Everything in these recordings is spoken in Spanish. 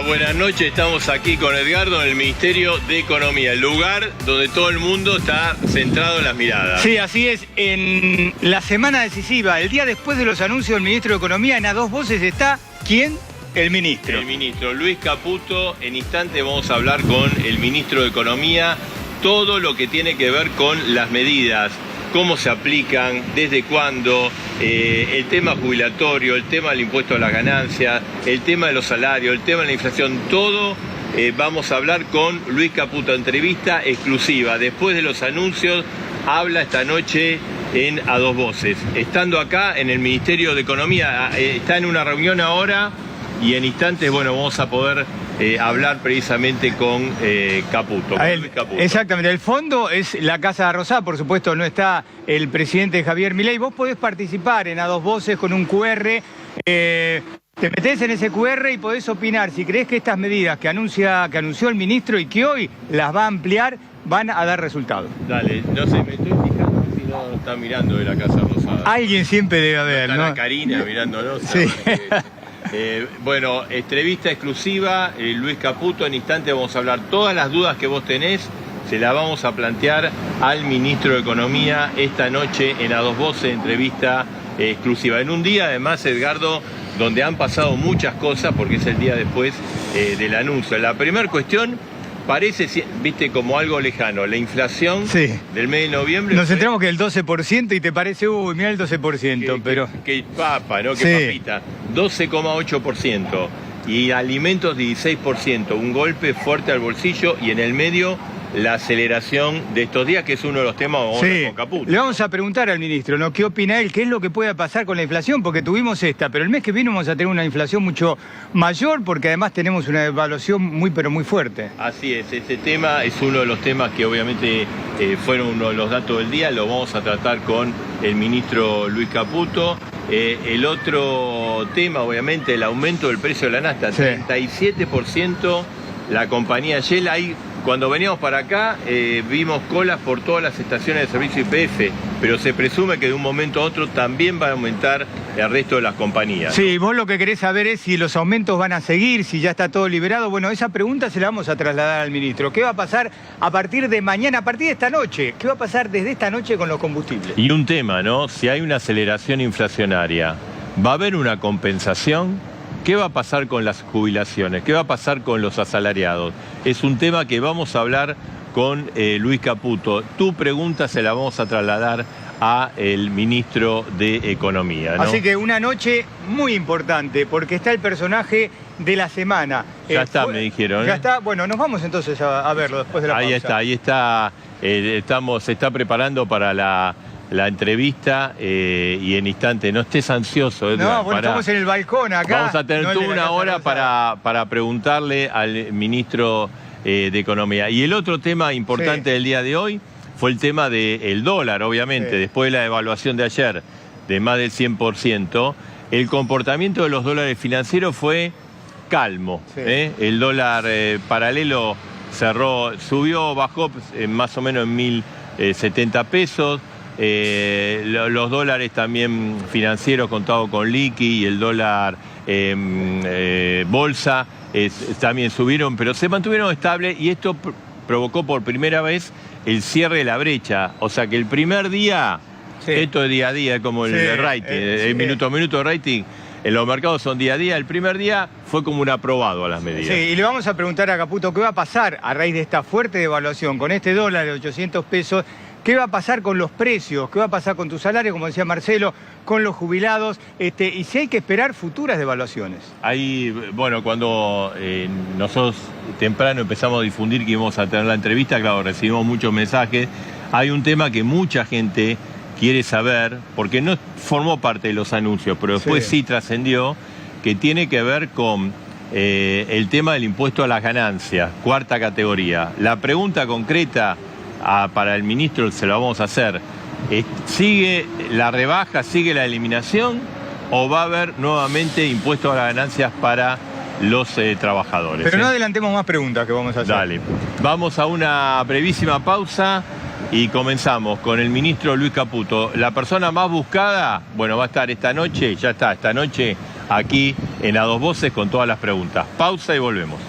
buenas noches. Estamos aquí con Edgardo en el Ministerio de Economía, el lugar donde todo el mundo está centrado en las miradas. Sí, así es. En la semana decisiva, el día después de los anuncios del Ministro de Economía, en A Dos Voces está, ¿quién? El ministro. El ministro Luis Caputo. En instante vamos a hablar con el Ministro de Economía todo lo que tiene que ver con las medidas, cómo se aplican, desde cuándo, el tema jubilatorio, el tema del impuesto a las ganancias, el tema de los salarios, el tema de la inflación, todo vamos a hablar con Luis Caputo. Entrevista exclusiva. Después de los anuncios, habla esta noche en A Dos Voces. Estando acá en el Ministerio de Economía, está en una reunión ahora y en instantes, bueno, vamos a poder hablar precisamente con Caputo. Luis Caputo. Exactamente, el fondo es la Casa Rosada, por supuesto no está el presidente Javier Milei. Vos podés participar en A Dos Voces con un QR, te metés en ese QR y podés opinar si crees que estas medidas que anunció el ministro y que hoy las va a ampliar, van a dar resultados. Dale, no sé, me estoy fijando si no está mirando de la Casa Rosada. Alguien siempre debe haber, ¿no? Está la Karina mirándonos. Sí. Bueno, entrevista exclusiva, Luis Caputo. En instante vamos a hablar todas las dudas que vos tenés, se las vamos a plantear al Ministro de Economía esta noche en A Dos Voces, entrevista exclusiva. En un día, además, Edgardo, donde han pasado muchas cosas, porque es el día después del anuncio. La primera cuestión parece, viste, como algo lejano, la inflación del mes de noviembre. Nos centramos que el 12% y te parece, uy, mira el 12%, pero... Que papa, ¿no? Que papita. 12,8%. Y alimentos 16%. Un golpe fuerte al bolsillo y en el medio la aceleración de estos días, que es uno de los temas con Caputo. Le vamos a preguntar al ministro, ¿no? ¿Qué opina él? ¿Qué es lo que puede pasar con la inflación? Porque tuvimos esta, pero el mes que viene vamos a tener una inflación mucho mayor, porque además tenemos una devaluación muy, pero muy fuerte. Así es, ese tema es uno de los temas que obviamente fueron uno de los datos del día, lo vamos a tratar con el ministro Luis Caputo. El otro tema, obviamente, el aumento del precio de la nafta, 37%, la compañía Shell. Ahí, cuando veníamos para acá, vimos colas por todas las estaciones de servicio YPF, pero se presume que de un momento a otro también va a aumentar el resto de las compañías. Sí, vos lo que querés saber es si los aumentos van a seguir, si ya está todo liberado. Bueno, esa pregunta se la vamos a trasladar al ministro. ¿Qué va a pasar a partir de mañana, a partir de esta noche? ¿Qué va a pasar desde esta noche con los combustibles? Y un tema, ¿no? Si hay una aceleración inflacionaria, ¿va a haber una compensación? ¿Qué va a pasar con las jubilaciones? ¿Qué va a pasar con los asalariados? Es un tema que vamos a hablar con Luis Caputo. Tu pregunta se la vamos a trasladar al ministro de Economía, ¿no? Así que una noche muy importante, porque está el personaje de la semana. Ya está, me dijeron. Ya está. Bueno, nos vamos entonces a verlo después de la pausa. Ahí está. Se está preparando para la entrevista y en instante, no estés ansioso, Edgar. No, bueno, estamos en el balcón acá. Vamos a tener toda una hora para preguntarle al ministro de Economía. Y el otro tema importante del día de hoy fue el tema del dólar, obviamente. Después de la devaluación de ayer de más del 100%, el comportamiento de los dólares financieros fue calmo. El dólar paralelo subió, bajó más o menos en 1.070 pesos. Los dólares también financieros contados con liqui y el dólar bolsa también subieron, pero se mantuvieron estables y esto provocó por primera vez el cierre de la brecha. O sea que el primer día, esto es día a día, como el rating, el minuto a minuto de rating, en los mercados son día a día. El primer día fue como un aprobado a las medidas. Sí, y le vamos a preguntar a Caputo qué va a pasar a raíz de esta fuerte devaluación con este dólar de 800 pesos. ¿Qué va a pasar con los precios? ¿Qué va a pasar con tu salario, como decía Marcelo, con los jubilados? Y si hay que esperar futuras devaluaciones. Ahí, bueno, cuando nosotros temprano empezamos a difundir que íbamos a tener la entrevista, claro, recibimos muchos mensajes. Hay un tema que mucha gente quiere saber, porque no formó parte de los anuncios, pero después sí trascendió, que tiene que ver con el tema del impuesto a las ganancias, cuarta categoría. La pregunta concreta para el ministro se lo vamos a hacer. ¿Sigue la rebaja, sigue la eliminación o va a haber nuevamente impuestos a las ganancias para los trabajadores? Pero no adelantemos más preguntas que vamos a hacer. Dale. Vamos a una brevísima pausa y comenzamos con el ministro Luis Caputo. La persona más buscada, bueno, va a estar esta noche, ya está, esta noche aquí en A Dos Voces con todas las preguntas. Pausa y volvemos.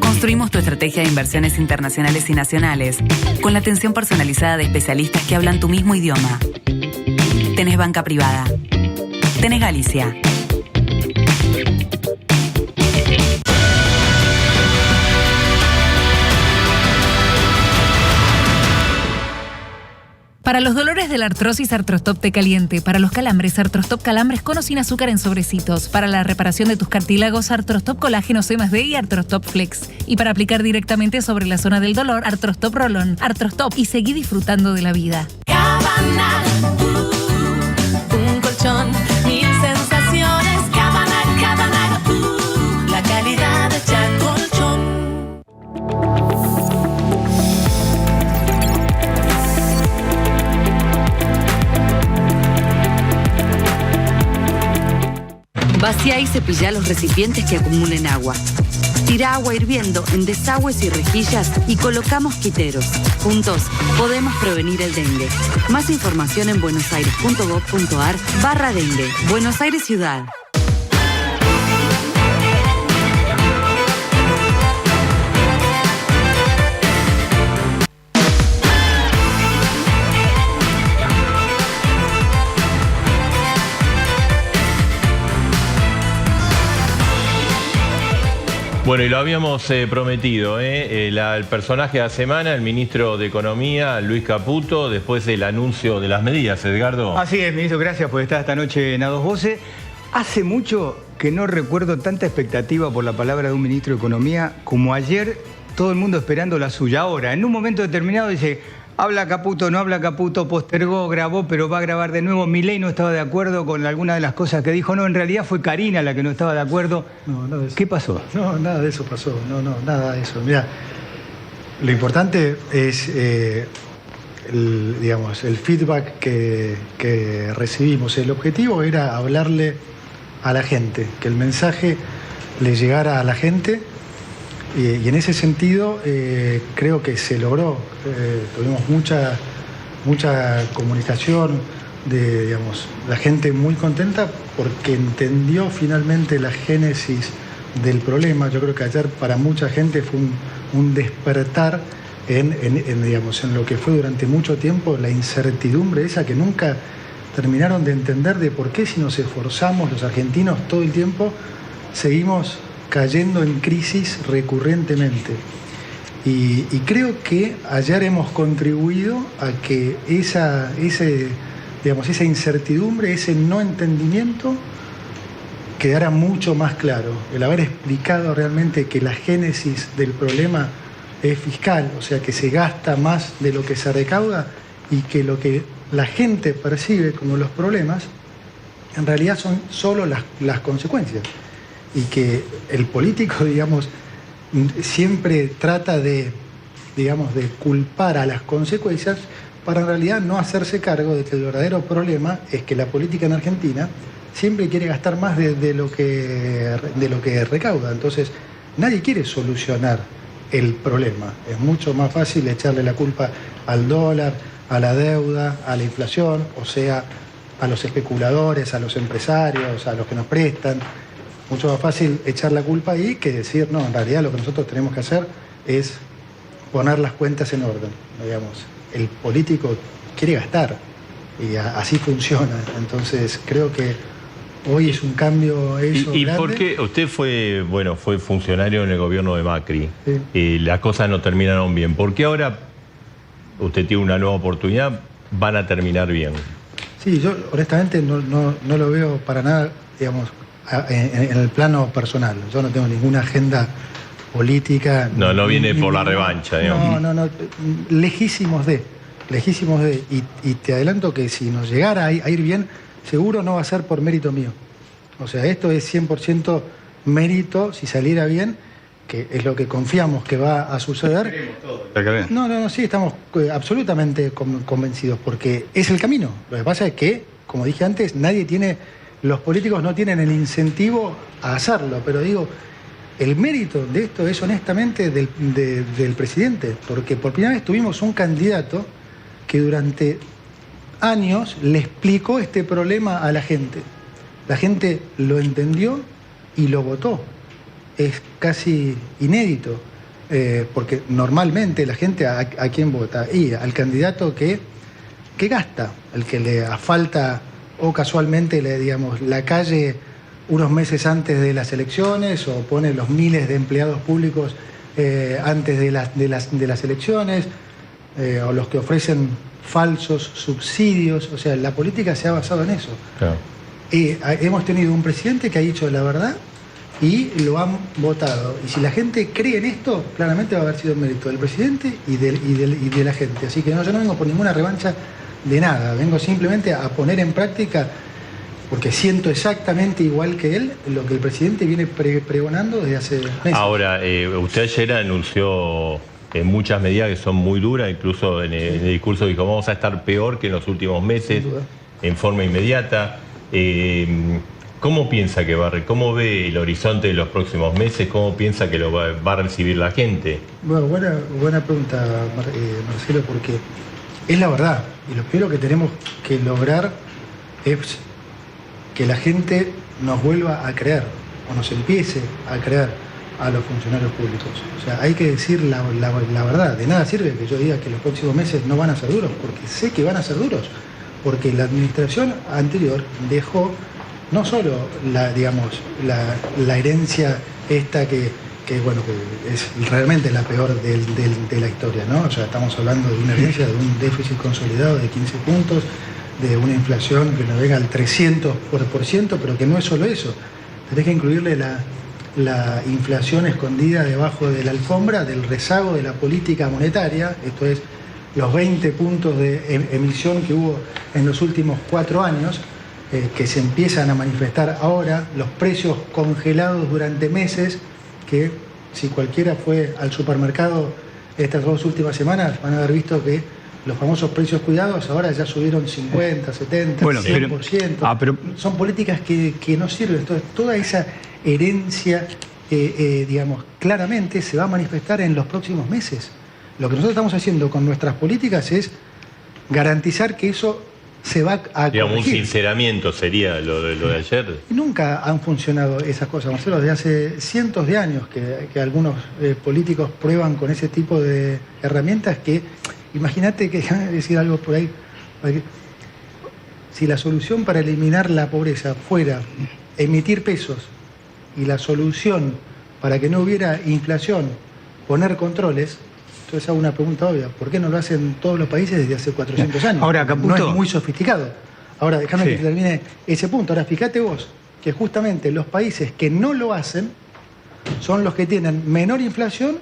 Construimos tu estrategia de inversiones internacionales y nacionales con la atención personalizada de especialistas que hablan tu mismo idioma. Tenés banca privada. Tenés Galicia. Para los dolores de la artrosis, Artrostop Té Caliente. Para los calambres, Artrostop Calambres con o sin azúcar en sobrecitos. Para la reparación de tus cartílagos, Artrostop Colágeno C+D y Artrostop Flex. Y para aplicar directamente sobre la zona del dolor, Artrostop Rolón. Artrostop y seguí disfrutando de la vida. Cabanal, un colchón, mil sensaciones. Cabanal, la calidad de Chacolchón. Vacía y cepilla los recipientes que acumulen agua. Tira agua hirviendo en desagües y rejillas y coloca mosquiteros. Juntos podemos prevenir el dengue. Más información en buenosaires.gov.ar/dengue. Buenos Aires Ciudad. Bueno, y lo habíamos prometido, el personaje de la semana, el ministro de Economía, Luis Caputo, después del anuncio de las medidas, Edgardo. Así es, ministro, gracias por estar esta noche en A Dos Voces. Hace mucho que no recuerdo tanta expectativa por la palabra de un ministro de Economía como ayer, todo el mundo esperando la suya. Ahora, en un momento determinado dice, habla Caputo, no habla Caputo, postergó, grabó, pero va a grabar de nuevo. Milei no estaba de acuerdo con alguna de las cosas que dijo. No, en realidad fue Karina la que no estaba de acuerdo. No, nada de eso. ¿Qué pasó? No, nada de eso pasó. No, nada de eso. Mira, lo importante es, el feedback que recibimos. El objetivo era hablarle a la gente, que el mensaje le llegara a la gente. Y en ese sentido creo que se logró. Tuvimos mucha comunicación, la gente muy contenta porque entendió finalmente la génesis del problema. Yo creo que ayer para mucha gente fue un despertar en lo que fue durante mucho tiempo la incertidumbre esa que nunca terminaron de entender de por qué si nos esforzamos los argentinos todo el tiempo seguimos cayendo en crisis recurrentemente. Y creo que ayer hemos contribuido a que esa incertidumbre, ese no entendimiento quedara mucho más claro. El haber explicado realmente que la génesis del problema es fiscal, o sea que se gasta más de lo que se recauda y que lo que la gente percibe como los problemas en realidad son solo las consecuencias. Y que el político, siempre trata de culpar a las consecuencias para en realidad no hacerse cargo de que el verdadero problema es que la política en Argentina siempre quiere gastar más de lo que recauda. Entonces, nadie quiere solucionar el problema. Es mucho más fácil echarle la culpa al dólar, a la deuda, a la inflación, o sea, a los especuladores, a los empresarios, a los que nos prestan. Mucho más fácil echar la culpa ahí que decir, no, en realidad lo que nosotros tenemos que hacer es poner las cuentas en orden. El político quiere gastar y así funciona. Entonces creo que hoy es un cambio eso ¿Y grande. por qué? Usted fue funcionario en el gobierno de Macri. Sí. Las cosas no terminaron bien. ¿Por qué ahora usted tiene una nueva oportunidad? Van a terminar bien. Sí, yo honestamente no lo veo para nada, en el plano personal. Yo no tengo ninguna agenda política. No viene por la revancha, digamos. No, lejísimos de. Y te adelanto que si nos llegara a ir bien, seguro no va a ser por mérito mío. O sea, esto es 100% mérito, si saliera bien, que es lo que confiamos que va a suceder. No, sí, estamos absolutamente convencidos, porque es el camino. Lo que pasa es que, como dije antes, los políticos no tienen el incentivo a hacerlo, pero digo, el mérito de esto es honestamente del presidente, porque por primera vez tuvimos un candidato que durante años le explicó este problema a la gente. La gente lo entendió y lo votó. Es casi inédito, porque normalmente la gente ¿a quién vota? Y al candidato que gasta, al que le asfalta o casualmente la calle unos meses antes de las elecciones, o pone los miles de empleados públicos antes de las elecciones, o los que ofrecen falsos subsidios. O sea, la política se ha basado en eso. Claro. Hemos tenido un presidente que ha dicho la verdad y lo han votado. Y si la gente cree en esto, claramente va a haber sido el mérito del presidente y de la gente. Así que no, yo no vengo por ninguna revancha de nada, vengo simplemente a poner en práctica, porque siento exactamente igual que él lo que el presidente viene pregonando desde hace meses. Ahora, usted ayer anunció muchas medidas que son muy duras, incluso en el discurso dijo, vamos a estar peor que en los últimos meses, en forma inmediata. ¿Cómo piensa que cómo ve el horizonte de los próximos meses? ¿Cómo piensa que lo va a recibir la gente? Bueno, buena pregunta, Marcelo, porque es la verdad. Y lo primero que tenemos que lograr es que la gente nos vuelva a creer, o nos empiece a creer a los funcionarios públicos. O sea, hay que decir la verdad. De nada sirve que yo diga que los próximos meses no van a ser duros, porque sé que van a ser duros. Porque la administración anterior dejó no solo la herencia esta que es realmente la peor de la historia, ¿no? O sea, estamos hablando de una herencia de un déficit consolidado de 15 puntos, de una inflación que nos llega al 300%, pero que no es solo eso. Tenés que incluirle la inflación escondida debajo de la alfombra del rezago de la política monetaria, esto es, los 20 puntos de emisión que hubo en los últimos 4 años, que se empiezan a manifestar ahora, los precios congelados durante meses, que si cualquiera fue al supermercado estas 2 últimas semanas, van a haber visto que los famosos precios cuidados ahora ya subieron 50, 70, bueno, 100%. Pero son políticas que no sirven. Entonces, toda esa herencia, claramente se va a manifestar en los próximos meses. Lo que nosotros estamos haciendo con nuestras políticas es garantizar que eso se va a corregir. Un sinceramiento sería lo de ayer. Y nunca han funcionado esas cosas, Marcelo, desde hace cientos de años que algunos políticos prueban con ese tipo de herramientas que, imagínate que, decir algo por ahí, si la solución para eliminar la pobreza fuera emitir pesos y la solución para que no hubiera inflación, poner controles, entonces hago una pregunta obvia, ¿por qué no lo hacen todos los países desde hace 400 años? Ahora, Caputo, no es muy sofisticado. Ahora, déjame que termine ese punto. Ahora, fíjate vos que justamente los países que no lo hacen son los que tienen menor inflación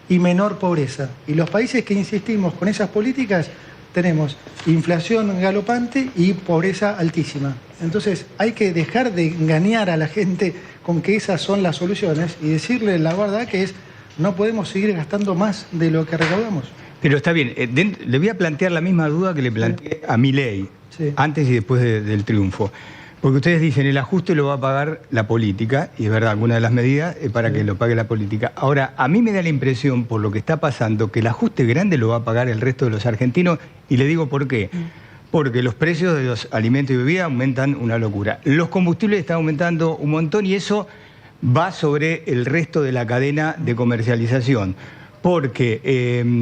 y menor pobreza. Y los países que insistimos con esas políticas tenemos inflación galopante y pobreza altísima. Entonces, hay que dejar de engañar a la gente con que esas son las soluciones y decirle la verdad, que es: no podemos seguir gastando más de lo que recaudamos. Pero está bien, le voy a plantear la misma duda que le planteé a Milei, antes y después del triunfo. Porque ustedes dicen, el ajuste lo va a pagar la política, y es verdad, alguna de las medidas es para que lo pague la política. Ahora, a mí me da la impresión, por lo que está pasando, que el ajuste grande lo va a pagar el resto de los argentinos, y le digo por qué. Porque los precios de los alimentos y bebidas aumentan una locura. Los combustibles están aumentando un montón, y eso va sobre el resto de la cadena de comercialización, porque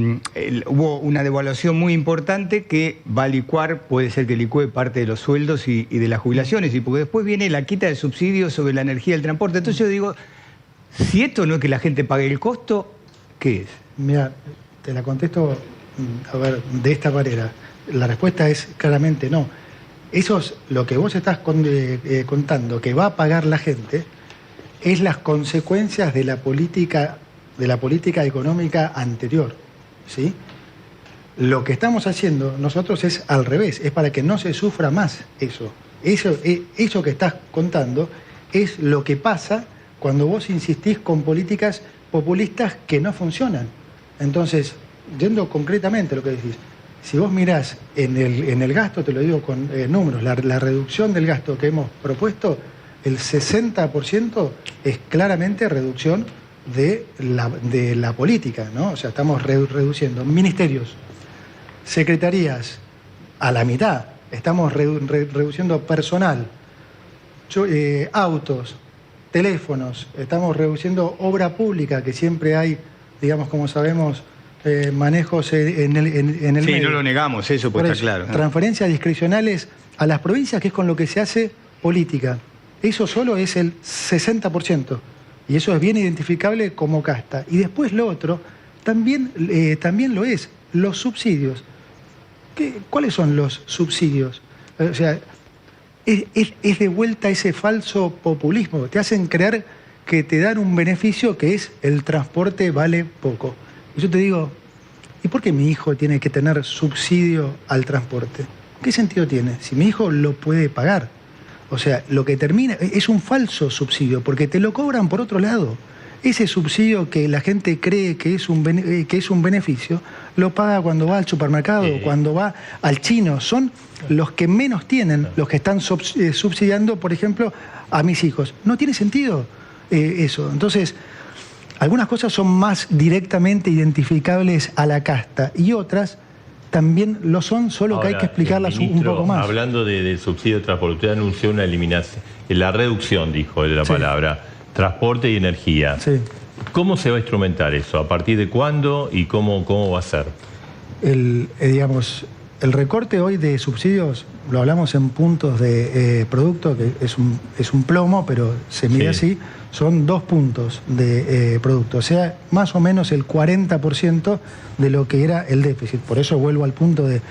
hubo una devaluación muy importante que va a licuar, puede ser que licúe parte de los sueldos y de las jubilaciones, y porque después viene la quita de subsidios sobre la energía del transporte. Entonces yo digo, si esto no es que la gente pague el costo, ¿qué es? Mira, te la contesto, de esta manera. La respuesta es claramente no. Eso es lo que vos estás contando, que va a pagar la gente, es las consecuencias de la política económica anterior, ¿sí? Lo que estamos haciendo nosotros es al revés, es para que no se sufra más eso. Eso que estás contando es lo que pasa cuando vos insistís con políticas populistas que no funcionan. Entonces, yendo concretamente a lo que decís, si vos mirás en el gasto, te lo digo con números, la reducción del gasto que hemos propuesto, el 60% es claramente reducción de la política, ¿no? O sea, estamos reduciendo ministerios, secretarías a la mitad, estamos reduciendo personal, autos, teléfonos, estamos reduciendo obra pública, que siempre hay, digamos, como sabemos, manejos en el medio. Sí, no lo negamos, eso pues está claro. Transferencias discrecionales a las provincias, que es con lo que se hace política. Eso solo es el 60%. Y eso es bien identificable como casta. Y después lo otro, también lo es, los subsidios. ¿Cuáles son los subsidios? O sea, es de vuelta ese falso populismo. Te hacen creer que te dan un beneficio que es el transporte vale poco. Y yo te digo, ¿y por qué mi hijo tiene que tener subsidio al transporte? ¿Qué sentido tiene? Si mi hijo lo puede pagar. O sea, lo que termina es un falso subsidio, porque te lo cobran por otro lado. Ese subsidio que la gente cree que es un beneficio, lo paga cuando va al supermercado, cuando va al chino. Son los que menos tienen, los que están subsidiando, por ejemplo, a mis hijos. No tiene sentido eso. Entonces, algunas cosas son más directamente identificables a la casta y otras también lo son, solo ahora, que hay que explicarlas un poco más. Hablando de subsidio de transporte, usted anunció una eliminación, la reducción, dijo de la palabra, transporte y energía. Sí. ¿Cómo se va a instrumentar eso? ¿A partir de cuándo y cómo va a ser? Digamos, el recorte hoy de subsidios, lo hablamos en puntos de producto, que es un plomo, pero se mide así, son 2 puntos de producto, o sea, más o menos el 40% de lo que era el déficit. Por eso vuelvo al punto de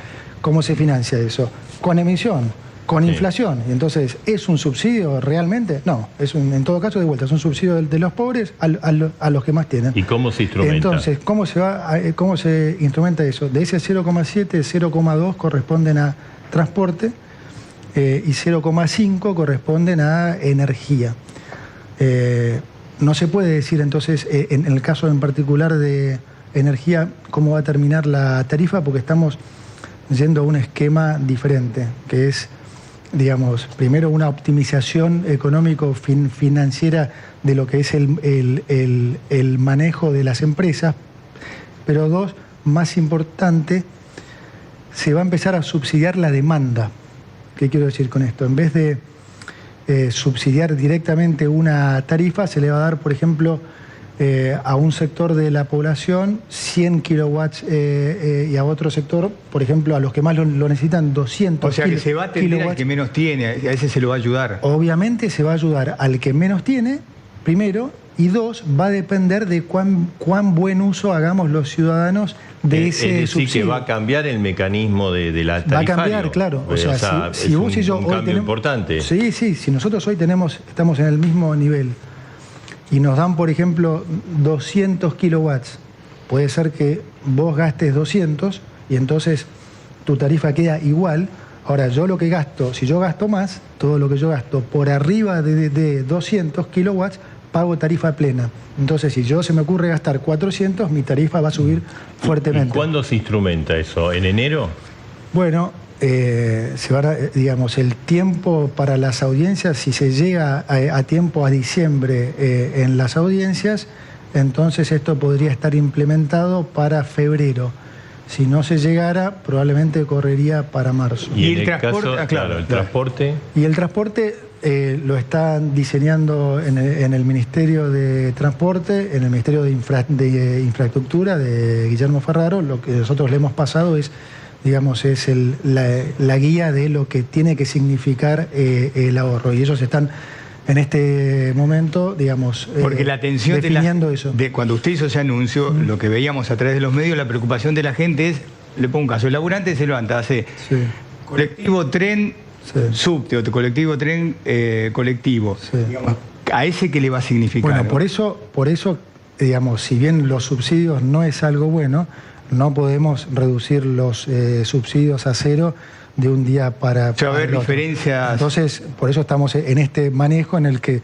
cómo se financia eso. Con emisión, con inflación. Y entonces, ¿es un subsidio realmente? No, en todo caso, de vuelta, es un subsidio de los pobres a los que más tienen. ¿Y cómo se instrumenta? Entonces, ¿cómo se instrumenta eso? De ese 0,7, 0,2 corresponden a transporte y 0,5 corresponden a energía. No se puede decir entonces, en el caso en particular de energía, cómo va a terminar la tarifa, porque estamos yendo a un esquema diferente, que es, digamos, primero una optimización económico-financiera de lo que es el manejo de las empresas, pero 2, más importante, se va a empezar a subsidiar la demanda. ¿Qué quiero decir con esto? En vez de subsidiar directamente una tarifa, se le va a dar, por ejemplo, a un sector de la población 100 kilowatts y a otro sector, por ejemplo, a los que más lo necesitan, 200 kilowatts. O sea, que se va a atender al que menos tiene, a ese se lo va a ayudar. Obviamente se va a ayudar al que menos tiene, primero, y 2, va a depender de cuán buen uso hagamos los ciudadanos de ese subsidio. Es decir, que va a cambiar el mecanismo de la tarifario. Va a cambiar, claro. O sea, si vos y yo un hoy cambio tenemos, importante. Sí, si nosotros hoy estamos en el mismo nivel y nos dan, por ejemplo, 200 kilowatts, puede ser que vos gastes 200 y entonces tu tarifa queda igual. Ahora, yo lo que gasto, si yo gasto más, todo lo que yo gasto por arriba de 200 kilowatts, pago tarifa plena. Entonces, si se me ocurre gastar 400, mi tarifa va a subir fuertemente. ¿Y cuándo se instrumenta eso? ¿En enero? Bueno, digamos, el tiempo para las audiencias, si se llega a tiempo a diciembre en las audiencias, entonces esto podría estar implementado para febrero. Si no se llegara, probablemente correría para marzo. ¿Y el transporte? Claro, el transporte. Y el transporte lo están diseñando en el Ministerio de Transporte, en el Ministerio de Infraestructura de Guillermo Ferraro. Lo que nosotros le hemos pasado es, digamos, la guía de lo que tiene que significar el ahorro. Y ellos están en este momento, digamos, porque la atención definiendo eso. Cuando usted hizo ese anuncio, lo que veíamos a través de los medios, la preocupación de la gente es, le pongo un caso, el laburante se levanta, hace colectivo, tren, subte, o colectivo, tren, colectivo. Digamos, ¿a ese qué le va a significar? Bueno, por eso, digamos, si bien los subsidios no es algo bueno, no podemos reducir los subsidios a cero de un día para va a haber diferencias. Entonces, por eso estamos en este manejo en el que,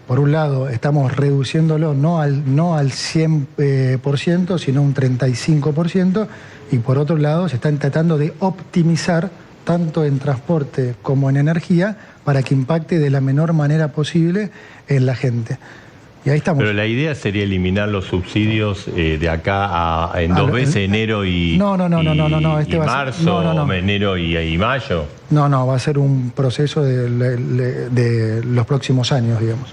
por un lado, estamos reduciéndolo no al 100%, sino un 35%, y por otro lado, se están tratando de optimizar tanto en transporte como en energía para que impacte de la menor manera posible en la gente. Y ahí estamos. Pero la idea sería eliminar los subsidios de acá en 2 veces, enero y marzo, enero y mayo. No, va a ser un proceso de los próximos años, digamos.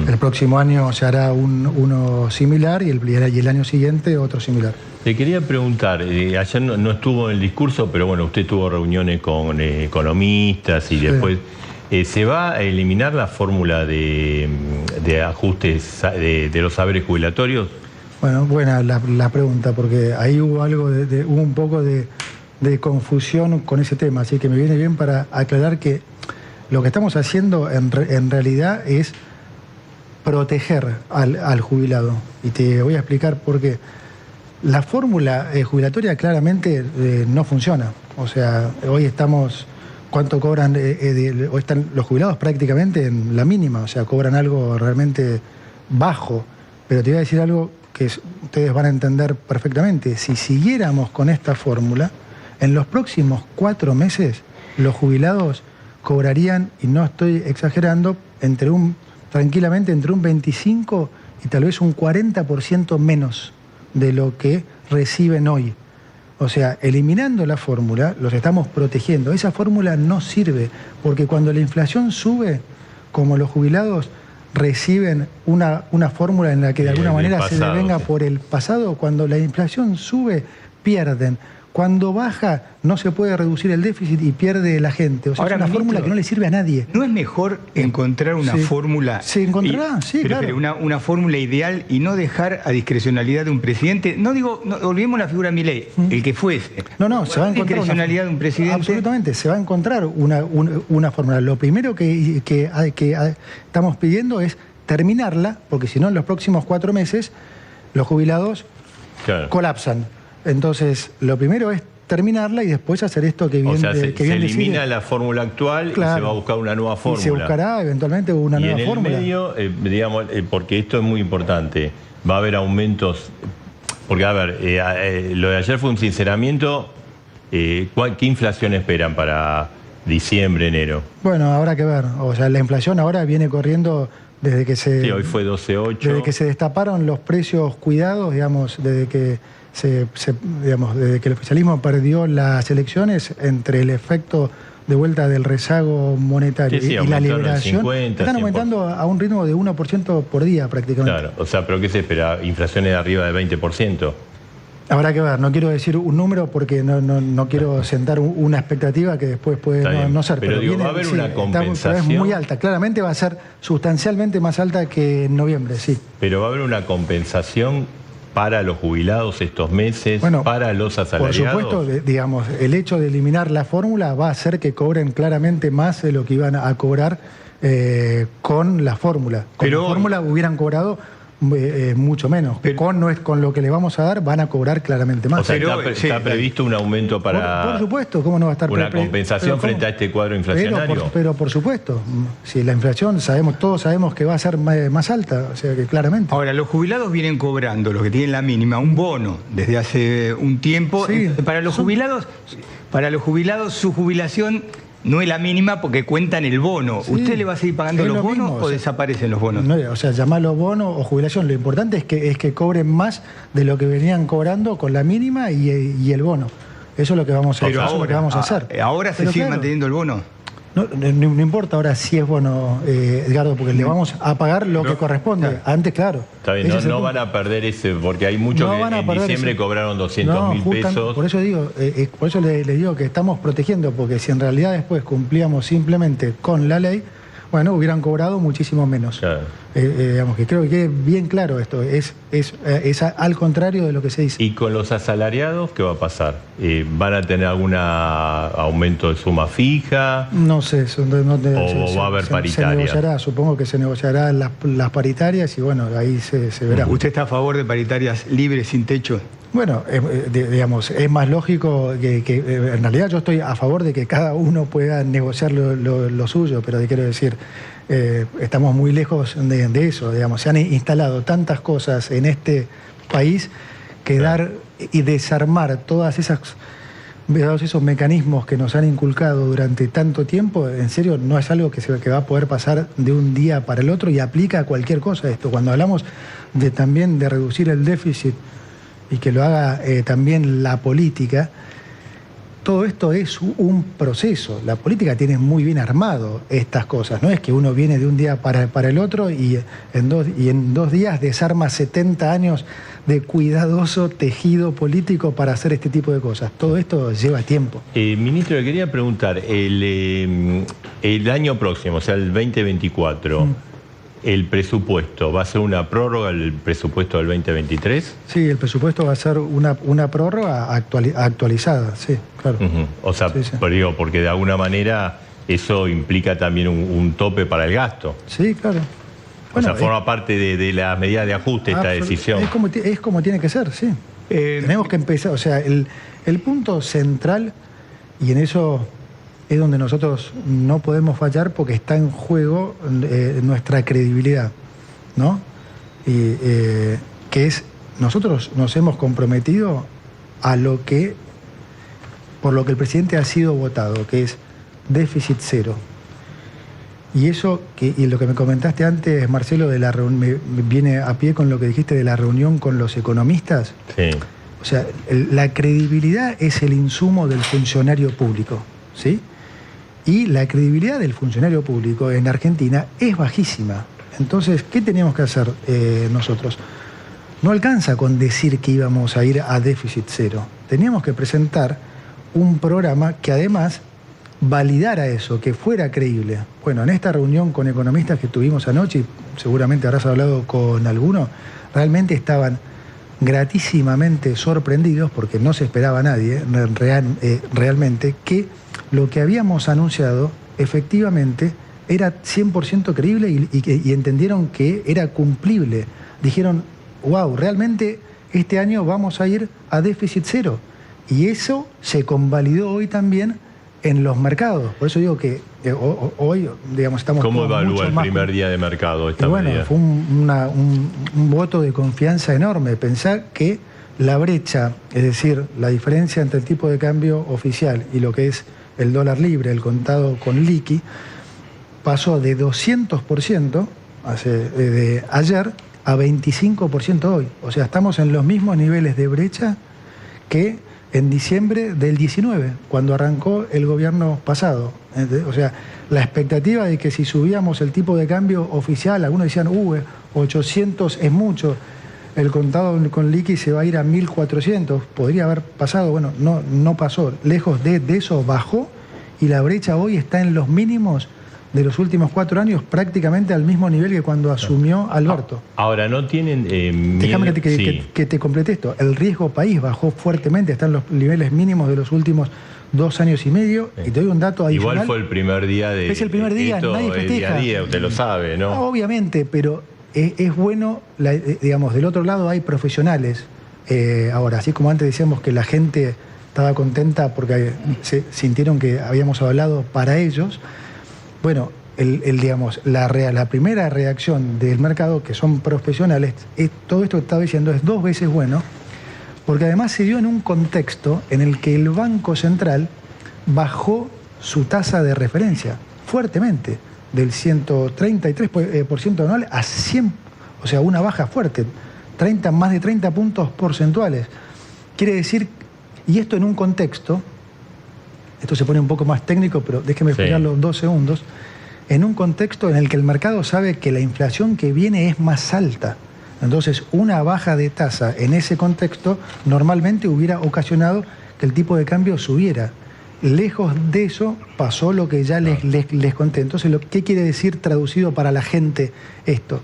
El próximo año se hará uno similar y el año siguiente otro similar. Le quería preguntar, ayer no estuvo en el discurso, pero bueno, usted tuvo reuniones con economistas y después... ¿Se va a eliminar la fórmula de ajustes de los saberes jubilatorios? Bueno, buena la pregunta, porque ahí hubo hubo un poco de confusión con ese tema, así que me viene bien para aclarar que lo que estamos haciendo en realidad es proteger al jubilado. Y te voy a explicar por qué. La fórmula jubilatoria claramente no funciona. O sea, hoy estamos... ¿Cuánto cobran? Hoy están los jubilados prácticamente en la mínima, o sea, cobran algo realmente bajo. Pero te voy a decir algo que ustedes van a entender perfectamente. Si siguiéramos con esta fórmula, en los próximos 4 meses los jubilados cobrarían, y no estoy exagerando, tranquilamente entre un 25 y tal vez un 40% menos de lo que reciben hoy. O sea, eliminando la fórmula, los estamos protegiendo. Esa fórmula no sirve, porque cuando la inflación sube, como los jubilados reciben una fórmula en la que de alguna manera se devenga por el pasado, cuando la inflación sube, pierden. Cuando baja, no se puede reducir el déficit y pierde la gente. O sea, ahora, es una fórmula que no le sirve a nadie. ¿No es mejor encontrar una fórmula? Se encontrará, pero, claro. Pero una fórmula ideal y no dejar a discrecionalidad de un presidente. No olvidemos la figura de Milei, el que fuese. No, se va a encontrar discrecionalidad de un presidente. Absolutamente, se va a encontrar una fórmula. Lo primero que estamos pidiendo es terminarla, porque si no, en los próximos 4 meses, los jubilados colapsan. Entonces, lo primero es terminarla y después hacer esto que viene. O sea, se elimina la fórmula actual y se va a buscar una nueva fórmula. Y se buscará eventualmente una nueva fórmula. Y en el medio, digamos, porque esto es muy importante, va a haber aumentos. Porque, a ver, lo de ayer fue un sinceramiento. ¿Qué inflación esperan para diciembre, enero? Bueno, habrá que ver. O sea, la inflación ahora viene corriendo desde que se... Sí, hoy fue 12,8. Desde que se destaparon los precios cuidados, digamos, desde que el oficialismo perdió las elecciones, entre el efecto de vuelta del rezago monetario y la liberación, 50, están aumentando a un ritmo de 1% por día prácticamente. Claro, o sea, ¿pero qué se espera? ¿Inflaciones de arriba del 20%? Habrá que ver, no quiero decir un número porque no quiero sentar una expectativa que después puede no ser. Pero digo, va a haber una compensación. Es muy alta, claramente va a ser sustancialmente más alta que en noviembre, sí. Pero va a haber una compensación para los jubilados estos meses, para los asalariados. Por supuesto, digamos, el hecho de eliminar la fórmula va a hacer que cobren claramente más de lo que iban a cobrar con la fórmula. Con la fórmula hubieran cobrado mucho menos. Con lo que le vamos a dar van a cobrar claramente más. O sea, está previsto un aumento para... Por supuesto, ¿cómo no va a estar? Una compensación frente a este cuadro inflacionario. Pero por supuesto, si la inflación todos sabemos que va a ser más alta, o sea que claramente. Ahora, los jubilados vienen cobrando, los que tienen la mínima, un bono desde hace un tiempo. Sí, para los jubilados, su jubilación no es la mínima porque cuentan el bono. Sí, ¿usted le va a seguir pagando los bonos o desaparecen los bonos? No, o sea, llamarlo bono o jubilación. Lo importante es que cobren más de lo que venían cobrando con la mínima y el bono. Eso es lo que vamos a hacer. ¿Ahora se sigue manteniendo el bono? No importa ahora si es bono, Edgardo, porque le vamos a pagar lo que corresponde. Antes, claro. Está bien, no van a perder ese, porque hay muchos que en diciembre cobraron 200.000 pesos. Por eso digo, les digo que estamos protegiendo, porque si en realidad después cumplíamos simplemente con la ley, bueno, hubieran cobrado muchísimo menos. Claro. Digamos que creo que quede bien claro esto, es al contrario de lo que se dice. ¿Y con los asalariados qué va a pasar? ¿Van a tener algún aumento de suma fija? No sé. ¿O va a haber paritarias? Se negociará, supongo que se negociarán las paritarias y bueno, ahí se verá. ¿Usted está a favor de paritarias libres, sin techo? Bueno, digamos, es más lógico que en realidad yo estoy a favor de que cada uno pueda negociar lo suyo, pero quiero decir, estamos muy lejos de eso, digamos. Se han instalado tantas cosas en este país que dar y desarmar todas esas dados esos mecanismos que nos han inculcado durante tanto tiempo, en serio, no es algo que va a poder pasar de un día para el otro y aplica a cualquier cosa esto. Cuando hablamos también de reducir el déficit y que lo haga también la política, todo esto es un proceso. La política tiene muy bien armado estas cosas. No es que uno viene de un día para el otro y en 2 días desarma 70 años de cuidadoso tejido político para hacer este tipo de cosas. Todo esto lleva tiempo. Ministro, le quería preguntar, el año próximo, o sea, el 2024, ¿el presupuesto va a ser una prórroga del presupuesto del 2023? Sí, el presupuesto va a ser una prórroga actualizada, sí, claro. O sea, sí. Pero digo, porque de alguna manera eso implica también un tope para el gasto. Sí, claro. Bueno, o sea, forma parte de las medidas de ajuste esta decisión. Es como tiene que ser, sí. Tenemos que empezar, o sea, el punto central, y en eso es donde nosotros no podemos fallar porque está en juego nuestra credibilidad, ¿no? Que es, nosotros nos hemos comprometido a por lo que el presidente ha sido votado, que es déficit cero. Y eso, y lo que me comentaste antes, Marcelo, me viene a pie con lo que dijiste de la reunión con los economistas. Sí. O sea, la credibilidad es el insumo del funcionario público, ¿sí? Y la credibilidad del funcionario público en Argentina es bajísima. Entonces, ¿qué teníamos que hacer nosotros? No alcanza con decir que íbamos a ir a déficit cero. Teníamos que presentar un programa que además validara eso, que fuera creíble. Bueno, en esta reunión con economistas que tuvimos anoche, y seguramente habrás hablado con alguno, realmente estaban gratísimamente sorprendidos, porque no se esperaba a nadie realmente, que lo que habíamos anunciado efectivamente era 100% creíble y entendieron que era cumplible. Dijeron, wow, realmente este año vamos a ir a déficit cero. Y eso se convalidó hoy también en los mercados. Por eso digo que hoy, digamos, estamos... ¿Cómo evalúa el primer día de mercado esta medida? Fue un voto de confianza enorme. Pensar que la brecha, es decir, la diferencia entre el tipo de cambio oficial y lo que es el dólar libre, el contado con liqui, pasó de 200% de ayer a 25% hoy. O sea, estamos en los mismos niveles de brecha que en diciembre del 19, cuando arrancó el gobierno pasado. O sea, la expectativa de que si subíamos el tipo de cambio oficial, algunos decían, 800 es mucho, el contado con liqui se va a ir a 1.400, podría haber pasado, bueno, no pasó. Lejos de eso bajó y la brecha hoy está en los mínimos de los últimos 4 años, prácticamente al mismo nivel que cuando asumió Alberto. Ahora, ¿no tienen Déjame que te complete esto. El riesgo país bajó fuertemente, está en los niveles mínimos de los últimos 2 años y medio, y te doy un dato adicional. Igual fue el primer día de... Es el primer día, nadie festeja. Día a día, usted lo sabe, ¿no? Obviamente, pero es bueno, digamos, del otro lado hay profesionales. Ahora, así como antes decíamos que la gente estaba contenta porque se sintieron que habíamos hablado para ellos. Bueno, digamos, la primera reacción del mercado, que son profesionales, todo esto que estaba diciendo es 2 veces bueno, porque además se dio en un contexto en el que el Banco Central bajó su tasa de referencia fuertemente, del 133% anual a 100%, o sea, una baja fuerte, más de 30 puntos porcentuales. Quiere decir, y esto en un contexto, esto se pone un poco más técnico, pero déjeme explicarlo 2 segundos, en un contexto en el que el mercado sabe que la inflación que viene es más alta. Entonces, una baja de tasa en ese contexto normalmente hubiera ocasionado que el tipo de cambio subiera. Lejos de eso pasó lo que ya les conté. Entonces, ¿qué quiere decir traducido para la gente esto?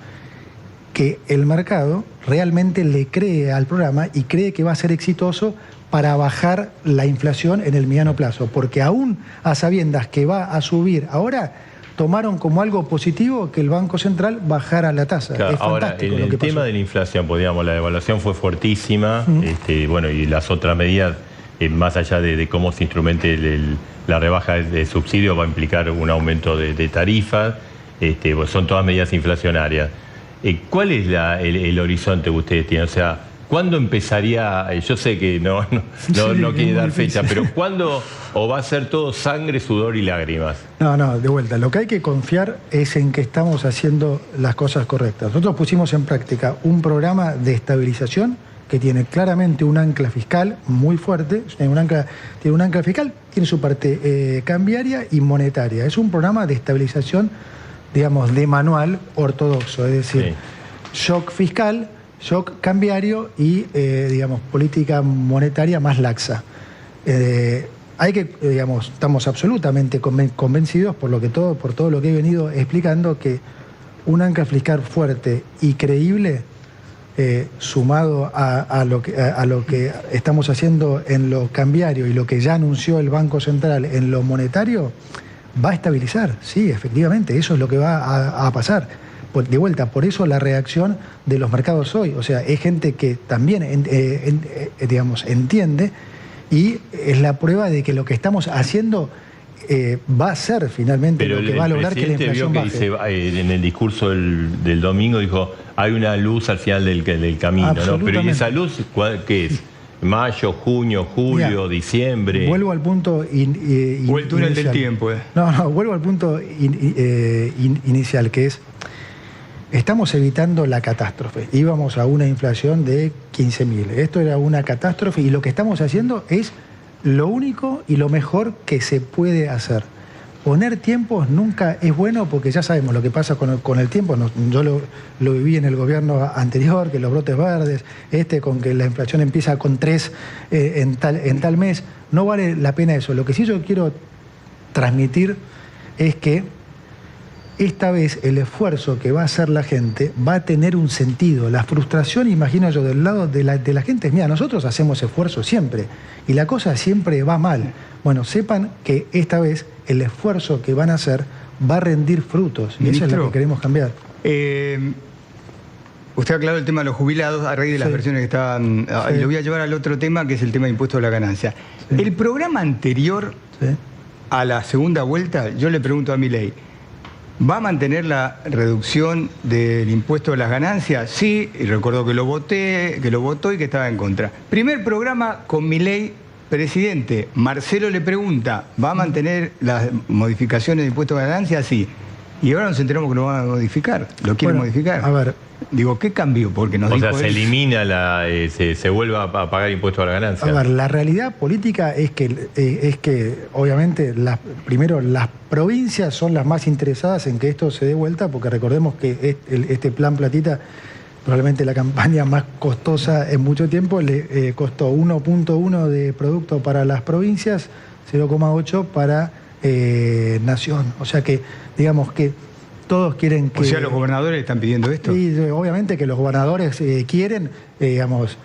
Que el mercado realmente le cree al programa y cree que va a ser exitoso para bajar la inflación en el mediano plazo, porque aún a sabiendas que va a subir ahora, tomaron como algo positivo que el Banco Central bajara la tasa. Claro, ahora, el tema de la inflación, pues, digamos, la devaluación fue fuertísima, bueno, y las otras medidas, más allá de cómo se instrumente la rebaja de subsidio, va a implicar un aumento de tarifas, pues son todas medidas inflacionarias. ¿Cuál es el horizonte que ustedes tienen? O sea, ¿cuándo empezaría? Yo sé que no quiere dar fecha, pero ¿cuándo o va a ser todo sangre, sudor y lágrimas? No, de vuelta. Lo que hay que confiar es en que estamos haciendo las cosas correctas. Nosotros pusimos en práctica un programa de estabilización que tiene claramente un ancla fiscal muy fuerte, tiene un ancla fiscal, tiene su parte cambiaria y monetaria. Es un programa de estabilización, digamos, de manual ortodoxo, es decir, shock fiscal, shock cambiario y, digamos, política monetaria más laxa. Estamos absolutamente convencidos por todo lo que he venido explicando, que un ancla fiscal fuerte y creíble, sumado a lo que estamos haciendo en lo cambiario y lo que ya anunció el Banco Central en lo monetario, va a estabilizar. Sí, efectivamente, eso es lo que va a pasar. De vuelta, por eso la reacción de los mercados hoy. O sea, es gente que también, entiende, y es la prueba de que lo que estamos haciendo va a ser finalmente lo que va a lograr que la inflación baje. Dice, en el discurso del domingo dijo, hay una luz al final del camino, ¿no? Pero ¿y esa luz qué es? ¿Mayo, junio, julio, diciembre? Vuelvo al punto o el túnel del tiempo. Vuelvo al punto inicial, que es, estamos evitando la catástrofe. Íbamos a una inflación de 15.000. Esto era una catástrofe y lo que estamos haciendo es lo único y lo mejor que se puede hacer. Poner tiempos nunca es bueno, porque ya sabemos lo que pasa con el tiempo. Yo lo viví en el gobierno anterior, que los brotes verdes, con que la inflación empieza con 3 en tal mes. No vale la pena eso. Lo que sí yo quiero transmitir es que esta vez el esfuerzo que va a hacer la gente va a tener un sentido. La frustración, imagino yo, del lado de la gente es, mira, nosotros hacemos esfuerzo siempre y la cosa siempre va mal. Bueno, sepan que esta vez el esfuerzo que van a hacer va a rendir frutos. Y eso es lo que queremos cambiar. Usted aclaró el tema de los jubilados a raíz de las versiones que estaban... Y lo voy a llevar al otro tema, que es el tema de impuesto a la ganancia. El programa anterior a la segunda vuelta, yo le pregunto a Milei, ¿va a mantener la reducción del impuesto a las ganancias? Sí, y recuerdo que lo votó y que estaba en contra. Primer programa con Milei presidente. Marcelo le pregunta, ¿va a mantener las modificaciones de impuesto a las ganancias? Sí. Y ahora nos enteramos que lo van a modificar. ¿Lo quieren modificar? A ver. Digo, ¿qué cambió? Porque nos dijo se elimina, se vuelve a pagar impuesto a la ganancia. A ver, la realidad política es que obviamente, primero, las provincias son las más interesadas en que esto se dé vuelta, porque recordemos que este plan Platita, probablemente la campaña más costosa en mucho tiempo, le costó 1.1 de producto para las provincias, 0,8 para Nación. O sea que, digamos que todos quieren que... O sea, los gobernadores están pidiendo esto. Y obviamente que los gobernadores quieren, digamos,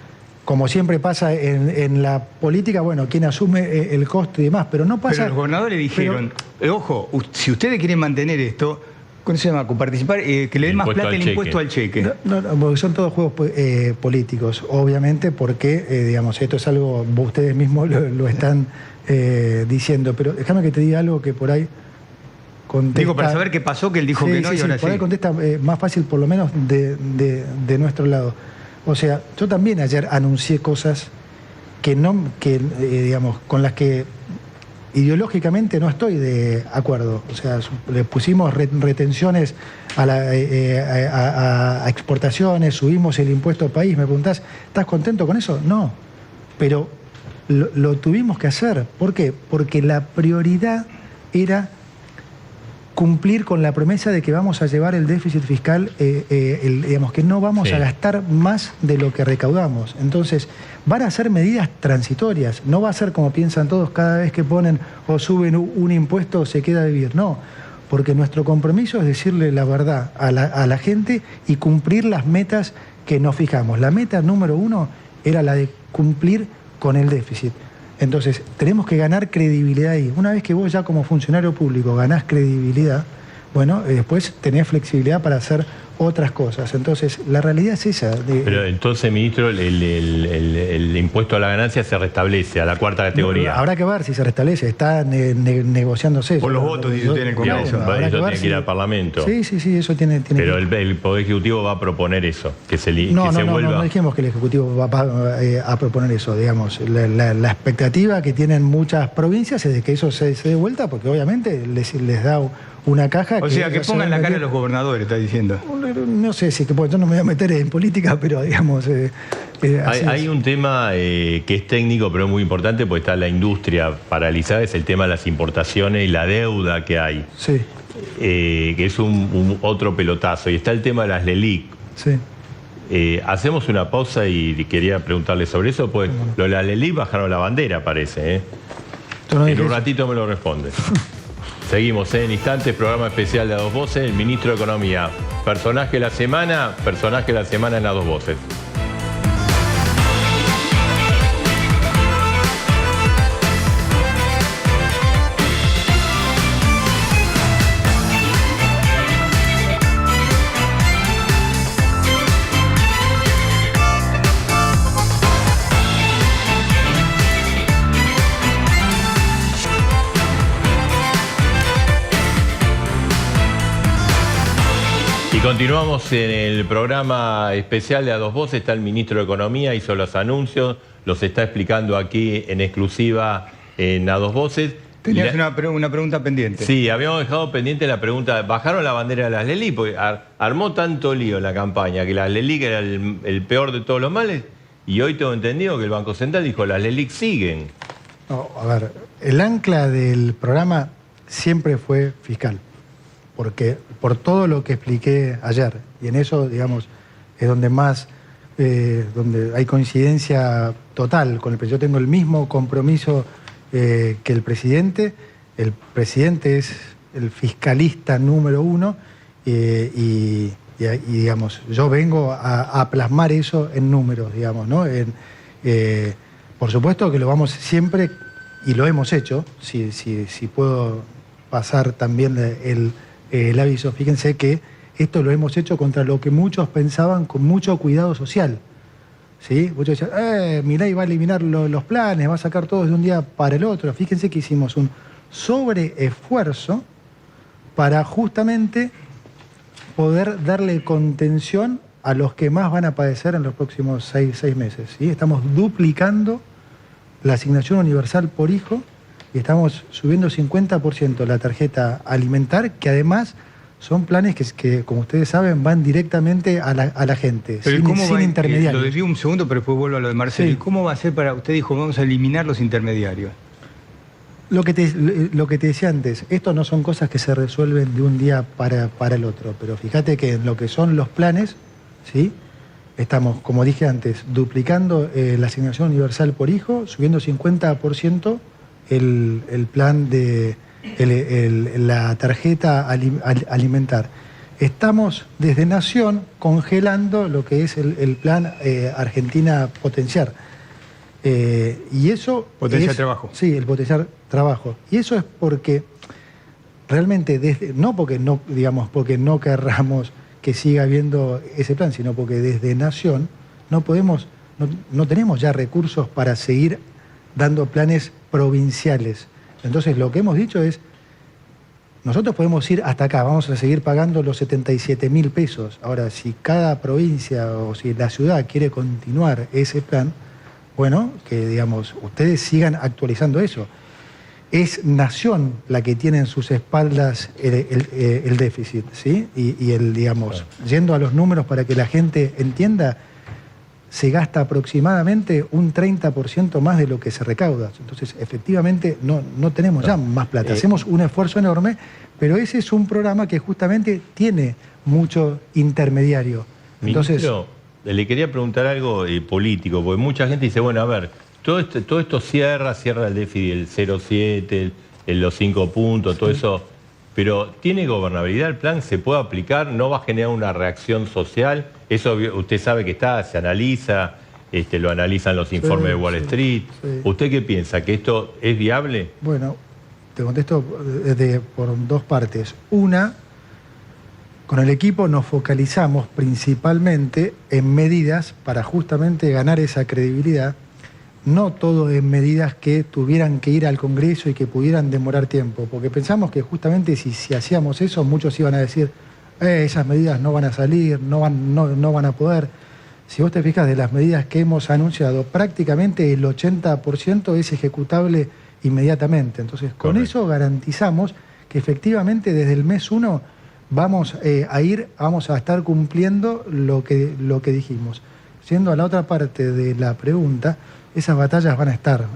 como siempre pasa en la política, bueno, quien asume el costo y demás, pero no pasa... Pero los gobernadores dijeron, ojo, si ustedes quieren mantener esto, ¿cómo se llama? Participar, que le den más plata el impuesto al cheque. No, porque son todos juegos políticos, obviamente, porque, digamos, esto es algo, ustedes mismos lo están diciendo, pero déjame que te diga algo que por ahí... Contesta, digo, para saber qué pasó, que él dijo que no y ahora sí. Por ahí contesta más fácil, por lo menos, de nuestro lado. O sea, yo también ayer anuncié cosas digamos, con las que ideológicamente no estoy de acuerdo. O sea, le pusimos retenciones a exportaciones, subimos el impuesto al país. Me preguntás, ¿estás contento con eso? No, pero lo tuvimos que hacer. ¿Por qué? Porque la prioridad era cumplir con la promesa de que vamos a llevar el déficit fiscal, digamos, que no vamos a gastar más de lo que recaudamos. Entonces, van a ser medidas transitorias. No va a ser como piensan todos, cada vez que ponen o suben un impuesto se queda a vivir. No, porque nuestro compromiso es decirle la verdad a la gente y cumplir las metas que nos fijamos. La meta número 1 era la de cumplir con el déficit. Entonces, tenemos que ganar credibilidad ahí. Una vez que vos ya como funcionario público ganás credibilidad, bueno, después tenés flexibilidad para hacer otras cosas. Entonces, la realidad es esa. Pero entonces, ministro, el impuesto a la ganancia se restablece a la cuarta categoría. Habrá que ver si se restablece, está negociándose. Por los votos, dice usted en el Congreso. Eso tiene que ir al Parlamento. Sí, eso tiene Pero que... el Poder Ejecutivo va a proponer eso, que se vuelva... No dijimos que el Ejecutivo va a proponer eso, digamos. La expectativa que tienen muchas provincias es de que eso se dé vuelta, porque obviamente les da una caja... O sea, que pongan la cara a los gobernadores, está diciendo. No sé si yo no me voy a meter en política, pero digamos... hay un tema que es técnico, pero muy importante, porque está la industria paralizada, es el tema de las importaciones y la deuda que hay. Sí. Que es otro pelotazo. Y está el tema de las LELIC. Sí. Hacemos una pausa y quería preguntarle sobre eso, pues lo de las LELIC bajaron la bandera, parece. En un ratito me lo responde. Seguimos en instantes, programa especial de A Dos Voces, el ministro de Economía. Personaje de la semana en A Dos Voces. Continuamos en el programa especial de A Dos Voces. Está el ministro de Economía, hizo los anuncios, los está explicando aquí en exclusiva en A Dos Voces. Tenías una pregunta pendiente. Sí, habíamos dejado pendiente la pregunta. ¿Bajaron la bandera de las LELIC? Porque armó tanto lío en la campaña que las LELIC era el peor de todos los males, y hoy tengo entendido que el Banco Central dijo las LELIC siguen. No, a ver, el ancla del programa siempre fue fiscal. Porque por todo lo que expliqué ayer, y en eso, digamos, es donde más, donde hay coincidencia total con el presidente. Yo tengo el mismo compromiso que el presidente. El presidente es el fiscalista número uno y digamos, yo vengo a plasmar eso en números, digamos, ¿no? Por supuesto que lo vamos siempre, y lo hemos hecho, si puedo pasar también el aviso. Fíjense que esto lo hemos hecho contra lo que muchos pensaban con mucho cuidado social. ¿Sí? Muchos decían, Milei va a eliminar los planes, va a sacar todos de un día para el otro. Fíjense que hicimos un sobreesfuerzo para justamente poder darle contención a los que más van a padecer en los próximos seis meses. ¿Sí? Estamos duplicando la asignación universal por hijo y estamos subiendo 50% la tarjeta alimentar, que además son planes que, como ustedes saben, van directamente a la gente, pero sin intermediarios. Lo desvío un segundo, pero después vuelvo a lo de Marcelo. Sí. ¿Cómo va a ser para...? Usted dijo, vamos a eliminar los intermediarios. Lo que te decía antes, esto no son cosas que se resuelven de un día para el otro, pero fíjate que en lo que son los planes, ¿sí? Estamos, como dije antes, duplicando la asignación universal por hijo, subiendo 50% el plan de la tarjeta alimentar. Estamos desde Nación congelando lo que es el plan Argentina Potenciar. Y eso... Potenciar trabajo. Sí, el potenciar trabajo. Y eso es porque realmente, no porque no querramos que siga habiendo ese plan, sino porque desde Nación no tenemos ya recursos para seguir dando planes provinciales. Entonces lo que hemos dicho es, nosotros podemos ir hasta acá, vamos a seguir pagando los 77.000 pesos. Ahora, si cada provincia o si la ciudad quiere continuar ese plan, bueno, que digamos, ustedes sigan actualizando eso. Es Nación la que tiene en sus espaldas el déficit, ¿sí? Y digamos, yendo a los números para que la gente entienda, se gasta aproximadamente un 30% más de lo que se recauda. Entonces, efectivamente, no tenemos ya más plata. Hacemos un esfuerzo enorme, pero ese es un programa que justamente tiene mucho intermediario. Entonces, Ministro, le quería preguntar algo político, porque mucha gente dice, bueno, a ver, todo esto cierra el déficit del 0,7, los 5 puntos, todo eso, pero ¿tiene gobernabilidad el plan? ¿Se puede aplicar? ¿No va a generar una reacción social? Eso usted sabe que se analiza, lo analizan los informes de Wall Street. Sí. ¿Usted qué piensa? ¿Que esto es viable? Bueno, te contesto por dos partes. Una, Con el equipo nos focalizamos principalmente en medidas para justamente ganar esa credibilidad, no todo en medidas que tuvieran que ir al Congreso y que pudieran demorar tiempo, porque pensamos que justamente si hacíamos eso, muchos iban a decir, esas medidas no van a salir, no van a poder. Si vos te fijas de las medidas que hemos anunciado, prácticamente el 80% es ejecutable inmediatamente. Entonces, con eso garantizamos que efectivamente desde el mes 1 vamos a estar cumpliendo lo que dijimos. Siendo a la otra parte de la pregunta, esas batallas van a estar,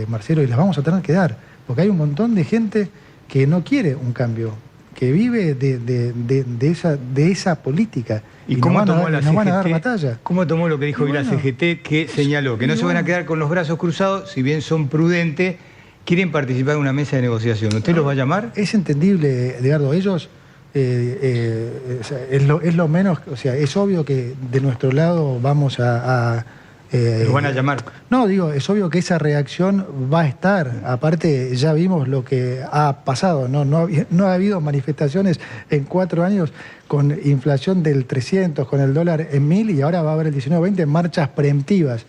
Marcelo, y las vamos a tener que dar, porque hay un montón de gente que no quiere un cambio, que vive de esa política. ¿Y cómo tomó la CGT? Nos van a dar batalla. ¿Cómo tomó lo que dijo la CGT, que señaló que no se van a quedar con los brazos cruzados, si bien son prudentes, quieren participar en una mesa de negociación? ¿Usted los va a llamar? Es entendible, Edgardo, ellos... es lo menos, o sea, es obvio que de nuestro lado vamos ¿Los van a llamar? No, digo, es obvio que esa reacción va a estar. Aparte, ya vimos lo que ha pasado, no ha habido manifestaciones en 4 años con inflación del 300, con el dólar en 1000, y ahora va a haber el 19-20 marchas preemptivas.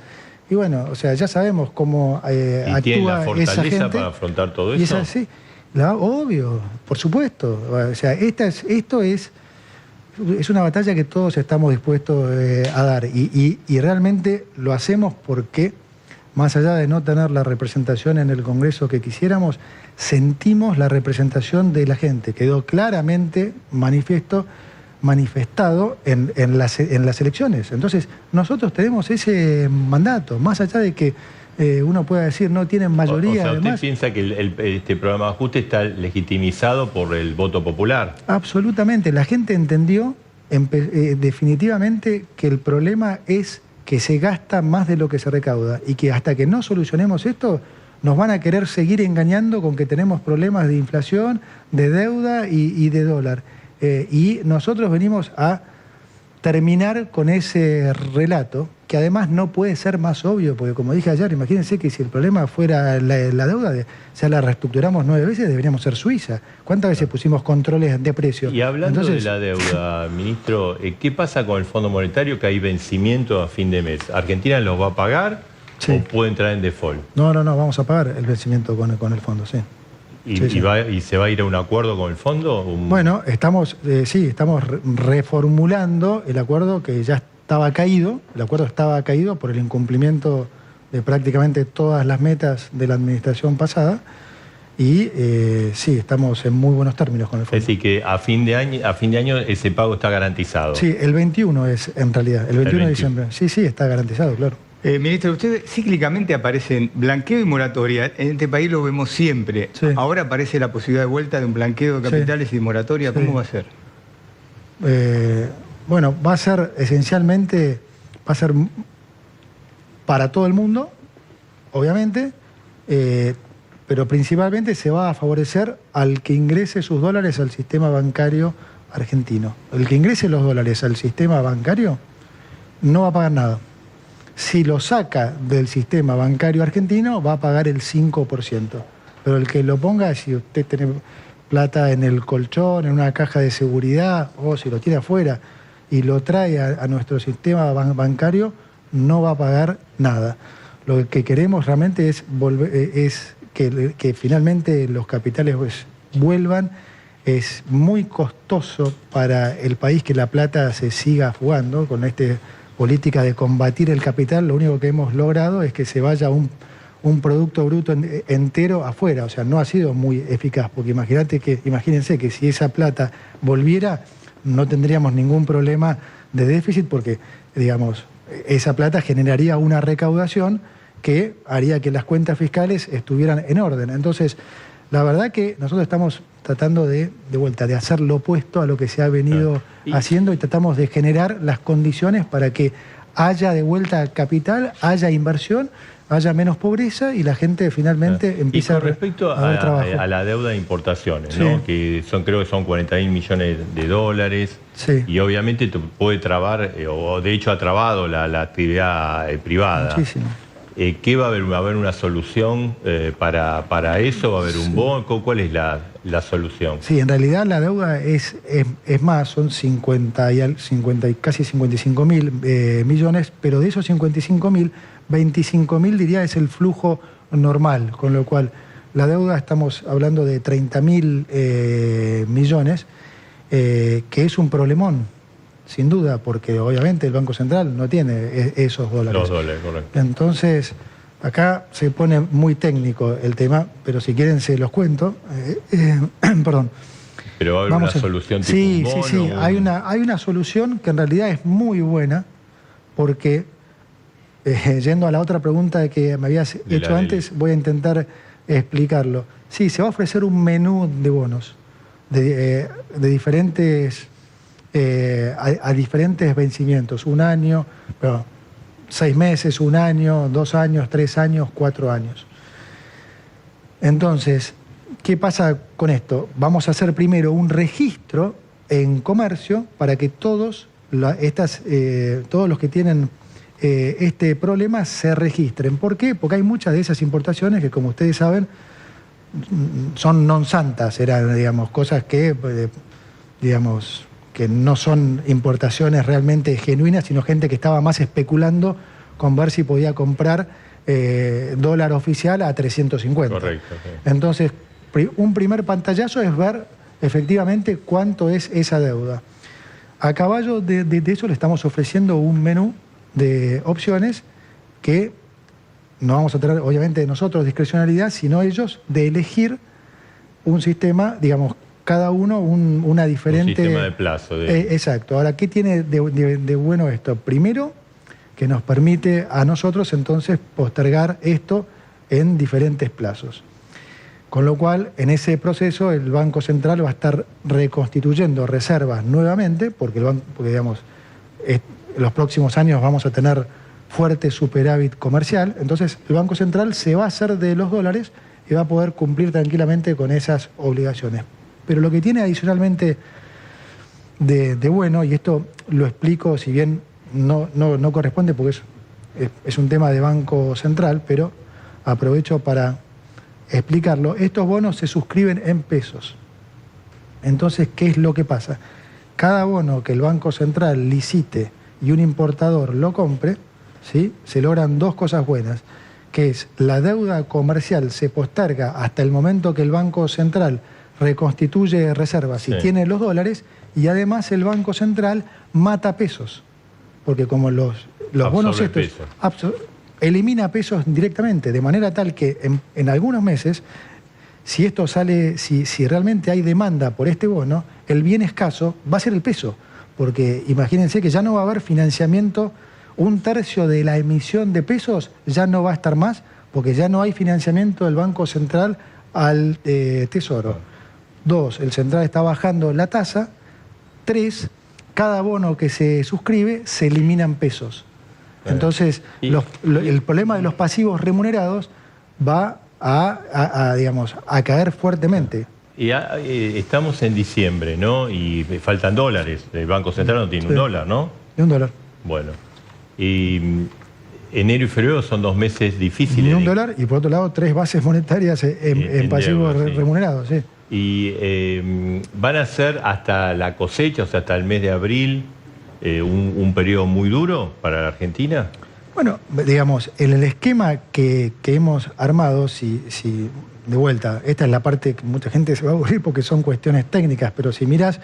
Y bueno, o sea, ya sabemos cómo actúa ¿tiene la esa fortaleza gente para afrontar todo y eso? es así. Obvio, por supuesto. O sea, esto es una batalla que todos estamos dispuestos a dar. Y realmente lo hacemos porque, más allá de no tener la representación en el Congreso que quisiéramos, sentimos la representación de la gente. Quedó claramente manifestado en las elecciones. Entonces, nosotros tenemos ese mandato, más allá de que uno pueda decir no tienen mayoría. O sea, ¿usted además, piensa que este programa de ajuste está legitimizado por el voto popular? Absolutamente. La gente entendió definitivamente que el problema es que se gasta más de lo que se recauda y que hasta que no solucionemos esto nos van a querer seguir engañando con que tenemos problemas de inflación, de deuda y de dólar. Y nosotros venimos a terminar con ese relato, que además no puede ser más obvio, porque como dije ayer, imagínense que si el problema fuera la deuda, la reestructuramos 9 veces, deberíamos ser Suiza. ¿Cuántas veces pusimos controles de precios? Y hablando de la deuda, ministro, ¿qué pasa con el Fondo Monetario, que hay vencimiento a fin de mes? ¿Argentina los va a pagar o puede entrar en default? No, vamos a pagar el vencimiento con el fondo, sí. ¿Y se va a ir a un acuerdo con el fondo? Bueno, estamos reformulando el acuerdo que ya estaba caído. El acuerdo estaba caído por el incumplimiento de prácticamente todas las metas de la administración pasada. Y sí, estamos en muy buenos términos con el fondo. Es decir, que a fin de año ese pago está garantizado. Sí, el 21 es en realidad, el 21 de diciembre. Sí, está garantizado, claro. Ministro, usted cíclicamente aparecen blanqueo y moratoria. En este país lo vemos siempre. Sí. Ahora aparece la posibilidad de vuelta de un blanqueo de capitales y de moratoria. ¿Cómo va a ser? Bueno, va a ser esencialmente, para todo el mundo, obviamente, pero principalmente se va a favorecer al que ingrese sus dólares al sistema bancario argentino. El que ingrese los dólares al sistema bancario no va a pagar nada. Si lo saca del sistema bancario argentino, va a pagar el 5%. Pero el que lo ponga, si usted tiene plata en el colchón, en una caja de seguridad, o si lo tiene afuera y lo trae a nuestro sistema bancario, no va a pagar nada. Lo que queremos realmente es que finalmente los capitales vuelvan. Es muy costoso para el país que la plata se siga fugando con política de combatir el capital. Lo único que hemos logrado es que se vaya un producto bruto entero afuera. O sea, no ha sido muy eficaz, porque imagínense que si esa plata volviera, no tendríamos ningún problema de déficit, porque, digamos, esa plata generaría una recaudación que haría que las cuentas fiscales estuvieran en orden. Entonces, la verdad que nosotros estamos tratando de hacer lo opuesto a lo que se ha venido haciendo, y tratamos de generar las condiciones para que haya de vuelta capital, haya inversión, haya menos pobreza y la gente finalmente empiece a ver trabajo. A la deuda de importaciones, ¿no? Que creo que son 40.000 millones de dólares. Sí. Y obviamente puede trabar, o de hecho ha trabado la actividad privada. Muchísimo. ¿qué va a haber? ¿Va a haber una solución para eso? ¿Va a haber un bono? ¿Cuál es la solución? Sí, en realidad la deuda es más, son 50 y casi 55.000 millones, pero de esos 55.000, 25.000 diría es el flujo normal, con lo cual la deuda estamos hablando de 30.000 millones, que es un problemón, sin duda, porque obviamente el Banco Central no tiene esos dólares. Los dólares, correcto. Entonces, acá se pone muy técnico el tema, pero si quieren se los cuento. Perdón. Pero va a haber una solución tipo sí, un bono. Sí, hay una solución que en realidad es muy buena, porque, yendo a la otra pregunta que me habías hecho antes, voy a intentar explicarlo. Sí, se va a ofrecer un menú de bonos de diferentes... a diferentes vencimientos, 1 año, 6 meses, 1 año, 2 años, 3 años, 4 años. Entonces, ¿qué pasa con esto? Vamos a hacer primero un registro en comercio para que todos los que tienen este problema se registren. ¿Por qué? Porque hay muchas de esas importaciones que, como ustedes saben, son non santas, eran, digamos, cosas que, digamos, que no son importaciones realmente genuinas, sino gente que estaba más especulando con ver si podía comprar dólar oficial a 350. Correcto. Sí. Entonces, un primer pantallazo es ver efectivamente cuánto es esa deuda. A caballo de eso le estamos ofreciendo un menú de opciones que no vamos a tener, obviamente, nosotros discrecionalidad, sino ellos de elegir un sistema, digamos, cada uno una diferente... Un sistema de plazo. Exacto. Ahora, ¿qué tiene de bueno esto? Primero, que nos permite a nosotros entonces postergar esto en diferentes plazos. Con lo cual, en ese proceso, el Banco Central va a estar reconstituyendo reservas nuevamente, porque digamos, los próximos años vamos a tener fuerte superávit comercial. Entonces, el Banco Central se va a hacer de los dólares y va a poder cumplir tranquilamente con esas obligaciones. Pero lo que tiene adicionalmente de bueno, y esto lo explico, si bien no corresponde porque es un tema de Banco Central, pero aprovecho para explicarlo. Estos bonos se suscriben en pesos. Entonces, ¿qué es lo que pasa? Cada bono que el Banco Central licite y un importador lo compre, ¿sí?, se logran 2 cosas buenas, que es la deuda comercial se posterga hasta el momento que el Banco Central reconstituye reservas y tiene los dólares, y además el Banco Central mata pesos, porque como los bonos estos elimina pesos directamente, de manera tal que en algunos meses, si esto sale, si realmente hay demanda por este bono, el bien escaso va a ser el peso, porque imagínense que ya no va a haber financiamiento, 1/3 de la emisión de pesos ya no va a estar más, porque ya no hay financiamiento del Banco Central al Tesoro. 2, el central está bajando la tasa. 3, cada bono que se suscribe se eliminan pesos. Entonces, el problema de los pasivos remunerados va a caer fuertemente. Y estamos en diciembre, ¿no? Y faltan dólares. El Banco Central no tiene un dólar, ¿no? Ni un dólar. Bueno. Y enero y febrero son 2 meses difíciles. Ni un dólar, y por otro lado 3 bases monetarias en pasivos remunerados, sí. Y van a ser hasta la cosecha, o sea, hasta el mes de abril, un periodo muy duro para la Argentina. Bueno, digamos, en el esquema que hemos armado, si de vuelta, esta es la parte que mucha gente se va a aburrir porque son cuestiones técnicas, pero si miras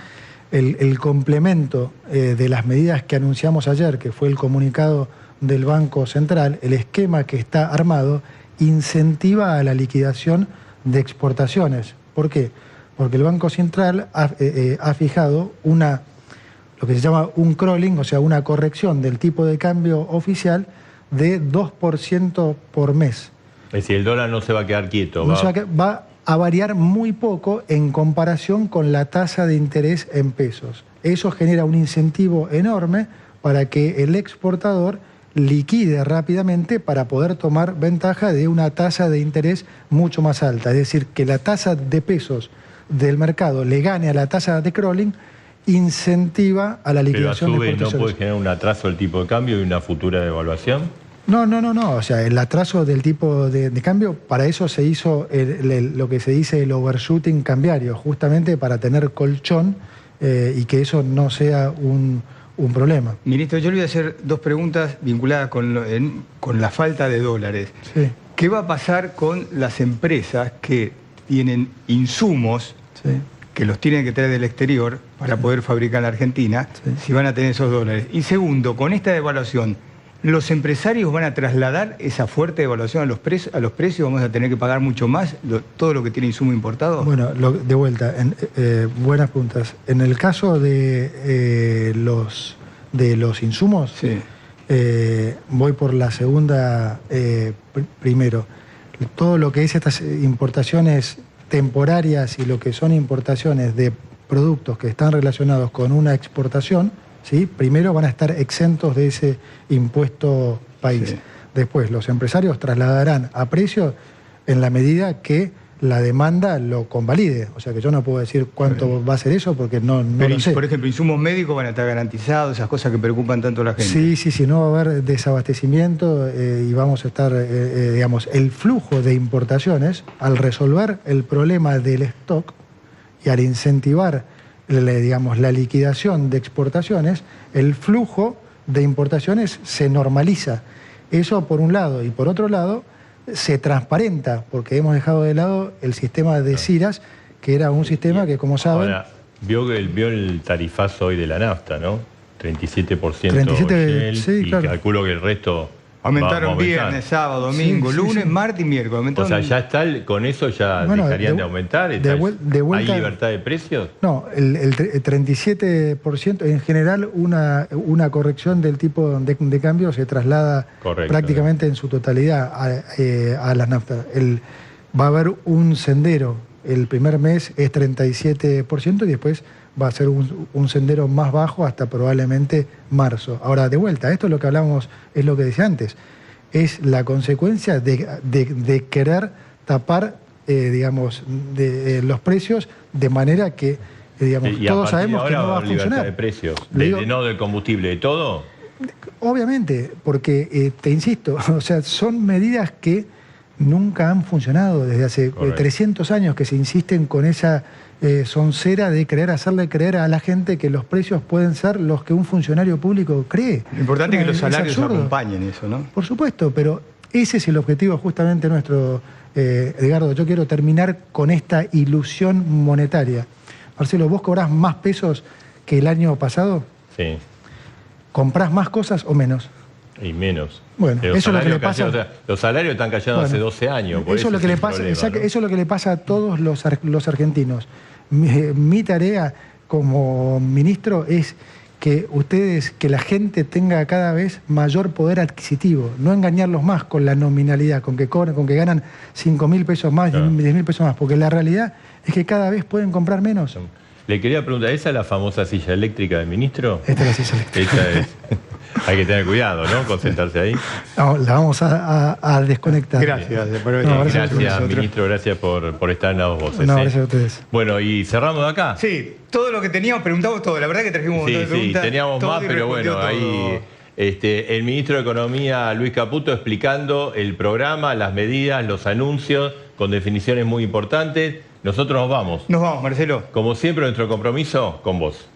el complemento de las medidas que anunciamos ayer, que fue el comunicado del Banco Central, el esquema que está armado incentiva a la liquidación de exportaciones. ¿Por qué? Porque el Banco Central ha fijado lo que se llama un crawling, o sea, una corrección del tipo de cambio oficial de 2% por mes. Es decir, el dólar no se va a quedar quieto. Va a variar muy poco en comparación con la tasa de interés en pesos. Eso genera un incentivo enorme para que el exportador liquide rápidamente para poder tomar ventaja de una tasa de interés mucho más alta. Es decir, que la tasa de pesos del mercado le gane a la tasa de crawling, incentiva a la liquidación de exportaciones. ¿Pero a su vez no puede generar un atraso del tipo de cambio y una futura devaluación? No. O sea, el atraso del tipo de cambio, para eso se hizo lo que se dice el overshooting cambiario, justamente para tener colchón y que eso no sea un problema. Ministro, yo le voy a hacer dos preguntas vinculadas con la falta de dólares. Sí. ¿Qué va a pasar con las empresas que tienen insumos que los tienen que traer del exterior para poder fabricar en la Argentina, si van a tener esos dólares? Y segundo, con esta devaluación, ¿los empresarios van a trasladar esa fuerte devaluación a los precios? ¿Vamos a tener que pagar mucho más todo lo que tiene insumo importado? Bueno, de vuelta, buenas preguntas. En el caso de los insumos, voy por la segunda primero. Todo lo que es estas importaciones temporarias y lo que son importaciones de productos que están relacionados con una exportación, ¿sí? Primero van a estar exentos de ese impuesto país. Sí. Después, los empresarios trasladarán a precio en la medida que la demanda lo convalide. O sea que yo no puedo decir cuánto va a ser eso porque no lo sé. Por ejemplo, insumos médicos van a estar garantizados, esas cosas que preocupan tanto a la gente. Sí, no va a haber desabastecimiento y vamos a estar, digamos, el flujo de importaciones, al resolver el problema del stock y al incentivar, digamos, la liquidación de exportaciones, el flujo de importaciones se normaliza. Eso por un lado. Y por otro lado, se transparenta, porque hemos dejado de lado el sistema de CIRAS, que era un sistema que, como saben... Ahora, vio el tarifazo hoy de la nafta, ¿no? 37%. 37, sí, y claro. Calculo que el resto... Aumentaron viernes, sábado, domingo, lunes, martes y miércoles. Aumentaron... O sea, ya está, con eso ya dejarían de aumentar. De vuelta, ¿hay libertad de precios? No, el 37%, en general una corrección del tipo de cambio se traslada prácticamente en su totalidad a las naftas. Va a haber un sendero, el primer mes es 37% y después va a ser un sendero más bajo hasta probablemente marzo. Ahora, de vuelta, esto es lo que hablábamos, es lo que decía antes, es la consecuencia de querer tapar, digamos, los precios de manera que, digamos, todos sabemos que no va a funcionar. ¿Libertad de precios? ¿No del combustible, de todo? Obviamente, porque, te insisto, o sea, son medidas que nunca han funcionado desde hace 300 años que se insisten con esa soncera de hacerle creer a la gente que los precios pueden ser los que un funcionario público cree. Lo importante es que los salarios acompañen eso, ¿no? Por supuesto, pero ese es el objetivo justamente nuestro, Edgardo. Yo quiero terminar con esta ilusión monetaria. Marcelo, ¿vos cobrás más pesos que el año pasado? Sí. ¿Comprás más cosas o menos? Y menos. Bueno, eso es lo que le pasa. Los salarios están cayendo hace 12 años. Eso es lo que le pasa, problema, ¿no? Eso es lo que le pasa a todos los argentinos. Mi tarea como ministro es que la gente tenga cada vez mayor poder adquisitivo, no engañarlos más con la nominalidad, con que ganan 5.000 pesos más, 10.000 pesos más, porque la realidad es que cada vez pueden comprar menos. Le quería preguntar, ¿esa es la famosa silla eléctrica del ministro? Esta es la silla eléctrica. Esta es. Hay que tener cuidado, ¿no? Con sentarse ahí. No, la vamos a desconectar. Gracias. Gracias, ministro. Gracias por estar en las dos voces. No, gracias a ustedes. Bueno, ¿y cerramos de acá? Sí, todo lo que teníamos, preguntamos todo. La verdad que trajimos un montón de preguntas. Sí, teníamos más, pero bueno, todo. Ahí el ministro de Economía, Luis Caputo, explicando el programa, las medidas, los anuncios, con definiciones muy importantes. Nosotros nos vamos. Nos vamos, Marcelo. Como siempre, nuestro compromiso con vos.